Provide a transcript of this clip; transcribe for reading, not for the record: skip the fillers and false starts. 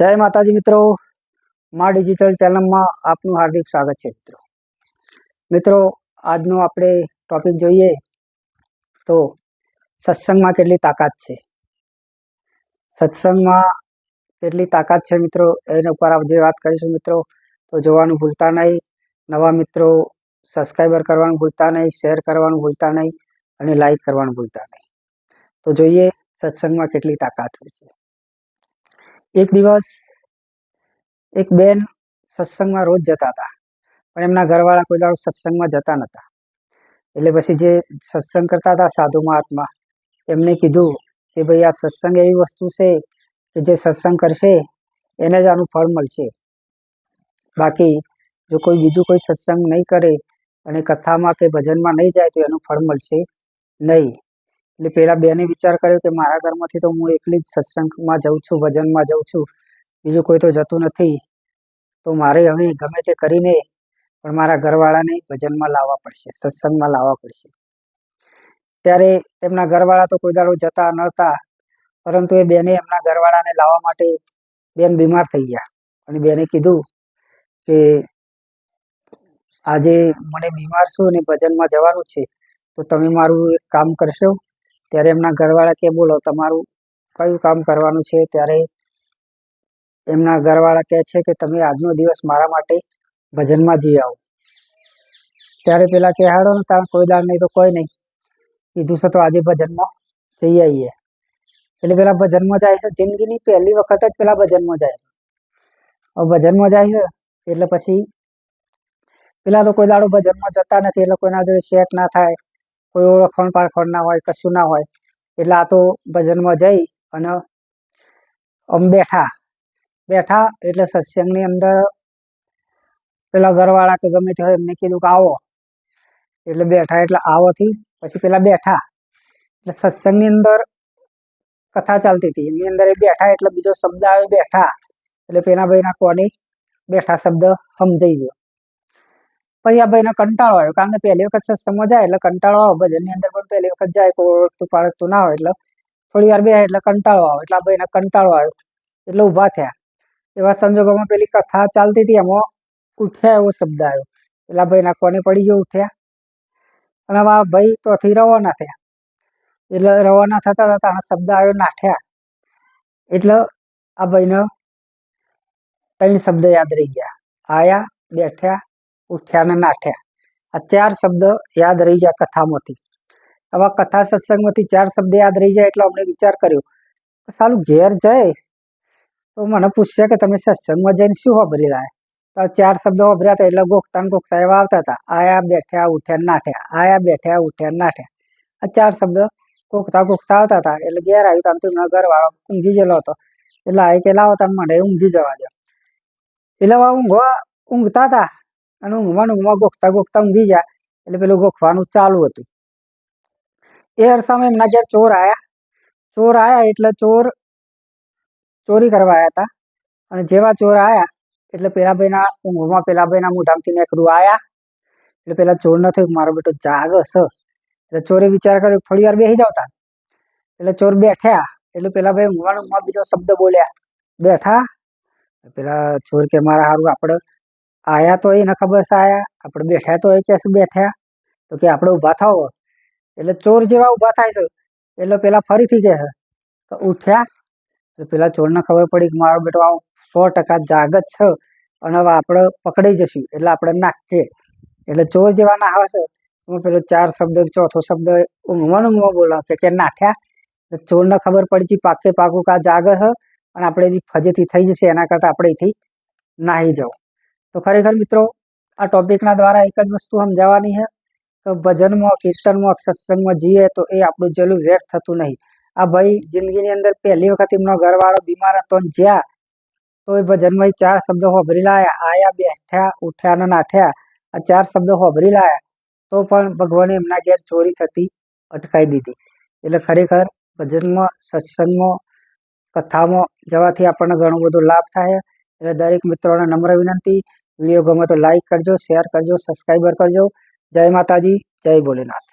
जय माताजी मित्रों, मां डिजिटल चैनल में आपनु हार्दिक स्वागत है। मित्रों आजनो आपणे टॉपिक जोईए तो सत्संग में केटली ताकत है। सत्संग में केटली ताकत है मित्रों एना पर आज बात करीशुं। मित्रों तो जोवानुं भूलता नहीं, नवा मित्रों सब्सक्राइबर करवानुं भूलता नहीं, शेर करवानुं भूलता नहीं अने लाइक करवानुं भूलता नहीं। तो जोईए सत्संग में केटली ताकत होय छे। एक दिवस एक बेन सत्संग में रोज जता था, पण एमना घरवाळा कोई दाड़ो सत्संग में जता नता। एटले पछी जे सत्संग करता था साधु महात्मा एमणे कीधुं के भाई आ सत्संग एवी वस्तु छे के जे सत्संग करशे एने ज आनुं फळ मळशे, बाकी जो कोई बीजुं कोई सत्संग नहीं करे अने कथामां के भजनमां नहीं जाए तो एनुं फळ मळशे नहीं। એટલે પેલા બેને વિચાર કર્યો કે મારા ઘરમાંથી તો હું એકલી જ સત્સંગમાં જાઉં છું, ભજનમાં જાઉં છું, બીજું કોઈ તો જતું નથી, તો મારે હવે ગમે તે કરીને પણ મારા ઘરવાળાને ભજનમાં લાવવા પડશે, સત્સંગમાં લાવવા પડશે। ત્યારે તેમના ઘરવાળા તો કોઈ દાડો જતા નહોતા, પરંતુ એ બેને એમના ઘરવાળાને લાવવા માટે બેન બીમાર થઈ ગયા અને બેને કીધું કે આજે મને બીમાર છું અને ભજનમાં જવાનું છે, તો તમે મારું એક કામ કરશો? ત્યારે એમના ઘરવાળા કે બોલો તમારું કયું કામ કરવાનું છે? ત્યારે એમના ઘરવાળા કહે છે કે તમે આજનો દિવસ મારા માટે ભજનમાં જઈ આવો। ત્યારે પેલા કે હાડો ને તાર કોઈ દાડ નહીં તો કોઈ નહીં, કીધું છે તો આજે ભજનમાં જઈ આવીએ। એટલે પેલા ભજનમાં જાય છે, જિંદગીની પહેલી વખત જ પેલા ભજનમાં જાય। હવે ભજનમાં જાય છે એટલે પછી પેલા તો કોઈ દાડો ભજનમાં જતા નથી, એટલે કોઈના જોડે સેટ ના થાય, कोई ओळखण पाळखण ना होय, कशुं ना होय, એટલે આ તો ભજનમાં જઈ અને આમ બેઠા બેઠા એટલે સત્સંગની અંદર પેલા ઘરવાળા કે ગમે તે હોય એમને કીધું કે આવો, એટલે બેઠા એટલે આવોથી પછી પેલા બેઠા એટલે સત્સંગની અંદર કથા ચાલતી હતી, એની અંદર એ બેઠા એટલે બીજો શબ્દ આવે બેઠા, એટલે પેલા ભાઈના કોની બેઠા શબ્દ સમજાઈ ગયો। પછી આ ભાઈને કંટાળો આવ્યો, કારણ કે પહેલી વખત સત્સંગમાં જાય એટલે કંટાળો આવે, ભજનની અંદર પણ પહેલી વખત જાય કોઈ ઓળખતું પાળખતું ના હોય એટલે થોડી વાર બે એટલે કંટાળો આવે, એટલે આ ભાઈને કંટાળો આવ્યો એટલે ઊભા થયા। એવા સંજોગોમાં પેલી કથા ચાલતી હતી એમાં ઉઠ્યા એવો શબ્દ આવ્યો, એટલે આ ભાઈના કોને પડી ગયો ઉઠ્યા, અને હવે આ ભાઈ તોથી રવાના થયા। એટલે રવાના થતા થતા શબ્દ આવ્યો નાઠ્યા, એટલે આ ભાઈને 3 શબ્દ યાદ રહી ગયા, આયા, બેઠ્યા, उठ्या ने नाठ्या। आ 4 शब्द याद रही जाए कथामांथी। हवे कथा सत्संगमांथी 4 शब्द याद रही जाए એટલે આપણે વિચાર કર્યો કે સાલું ઘેર જાય તો મને પૂછ્યા કે તમે સત્સંગમાં જઈને શું વાપરી રહ્યા? તો 4 શબ્દો વાપર્યા હતા એટલે ગોખતા ને ગોખતા એવા આવતા હતા, આયા, બેઠ્યા, ઉઠ્યા, નાઠ્યા, આયા, બેઠ્યા, ઉઠ્યા, નાઠ્યા। આ 4 શબ્દ ગોખતા ગોખતા આવતા હતા એટલે ઘેર આવ્યું તો એમના ઘરવાળો ઊંઘી ગયેલો હતો, એટલે આ કે લાવો તમે મને ઊંઘી જવા દો। એટલે ઊંઘતા હતા અને ઊંઘમાં ગોખતા ગોખતા ઊંઘી ગયા એટલે પેલું ગોખવાનું ચાલુ હતું। એ અરસામાં એમના ઘેર ચોર આવ્યા એટલે ચોર ચોરી કરવા આવ્યા હતા, અને જેવા ચોર આવ્યા એટલે પેલા ભાઈના ઊંઘમાં પેલા ભાઈના મોઢામાંથી નીકળ્યું આયા, એટલે પેલા ચોરને થયું મારો બેટો જાગ હશે, એટલે ચોરે વિચાર કર્યો થોડી વાર બેસી જાવ તા, એટલે ચોર બેઠ્યા એટલે પેલા ભાઈ ઊંઘમાં બીજો શબ્દ બોલ્યા બેઠા। પેલા ચોર કે મારા હારું આપણે आया तो ये न खबर से आया, આપણે બેઠા તો એ કેસે બેઠા, તો કે આપણે ઊભા થાઓ, એટલે ચોર જેવા ઊભા થાય છે એટલે પેલા ફરીથી કહે છે તો ઉઠ્યા, તો પેલા ચોરને ખબર પડી કે મારો બેટો આ 100% જાગ જ છે અને હવે આપણે પકડાઈ જશું એટલે આપણે નાખીએ, એટલે ચોર જેવા ના આવે છે એમાં પેલો 4 શબ્દ ચોથો શબ્દ ઊંઘમાં બોલા કે નાઠ્યા, એટલે ચોરને ખબર પડી છે પાકે પાકું કે આ જાગ છે અને આપણે ફજેથી થઈ જશે, એના કરતાં આપણે અહીંથી નાહી જાઓ। तो खरेखर मित्रों आ टॉपिक द्वारा एक ज वस्तु समझावानी है कि भजन में कीर्तन में सत्संग में जीए तो ये आपणुं जेलू व्यर्थ थतुं नहीं। आ भाई जिंदगी अंदर पहली वखत एमनो घरवाळो बीमार हतो ने ज्या तो ए भजन में 4 शब्द होभरी लाया, आया, बैठ्या, उठ्या ने नाठ्या। आ 4 शब्द होभरी लाया तो पण भगवाने एमना घेर चोरी थती अटकाई दीधी। एटले खरेखर भजन में सत्संग में कथा में जवाथी आपणे घणो बधो लाभ थाय। એટલે દરેક મિત્રોને નમ્ર વિનંતી, वीडियो गमे तो लाइक करजो, शेयर करजो, सब्सक्राइबर करजो। जय माताजी, जय भोलेनाथ।